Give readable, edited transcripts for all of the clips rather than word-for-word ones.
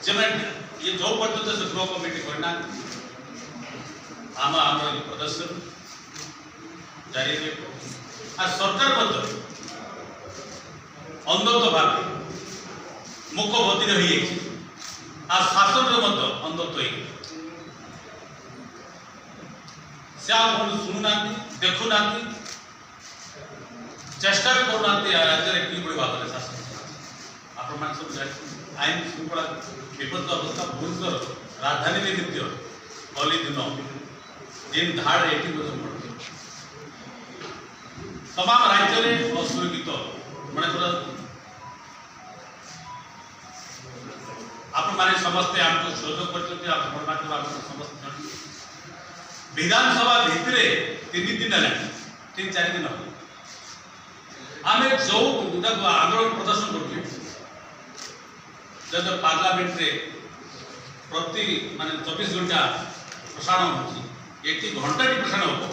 ये जो पर्यटन से गृह कमिटी करना आम प्रदर्शन जारी आ सरकार अंधत्व भाव मुख बधिर हो शासन अंधत्व से शुणुना देखुना चेष्टा भी करूना राज्य कि भाव में शासन आपण सब आईन श्रृंखला विपत्त अवस्था भुवनेश्वर राजधानी में नृत्य कली दिन दिन धाड़ ये तमाम राज्य में असुरक्षित मन आप समस्ते आमको सहयोग कर समस्त विधानसभा भितर 3 दिन है 3-4 दिन आम जो आंदोलन प्रदर्शन करूँ जब पार्लियामेंट रे प्रति माने 24 घंटा प्रसारण होती घंटा प्रसारण हम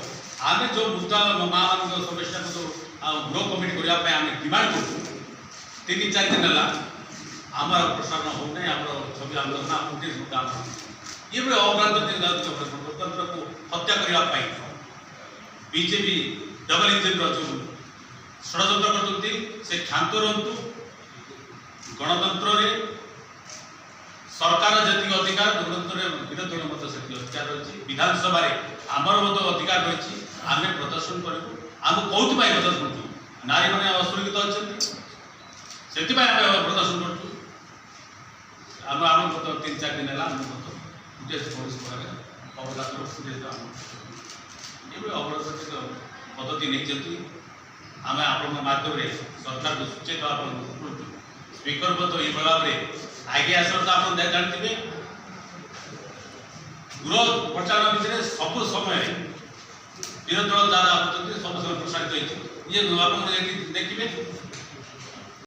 आम जो मुद्दा माँ समस्या को गृह कमिटी करने आम डिमांड करूँ 3-4 दिन है आम प्रसारण होना आम छवि आंदोलन 29 घंटा ये अगणतांत्रिक गणतंत्र को हत्या करने बीजेपी डबल इंजिन जो षड्यंत्र करते से क्षांत रुहतु गणतंत्र सरकार जी अधिकार गणतंत्र विरोधी मत से अधिकार रही विधानसभा आमर मत अधिकार रही आम प्रदर्शन करूँ आम कौन प्रदर्शन करूँ नारी मैंने असुरक्षित अच्छा से प्रदर्शन करूँ आम आम गत 3-4 दिन है पुलिस अवगत पद्धति नहीं आम आप माध्यम सरकार को सूचित स्पीकर तो ये भाव में आगे आस आप जानते गृह प्रचार भितर सब समय विरोधी दल जहाँ सब समय प्रसारित होती ये आप देखिए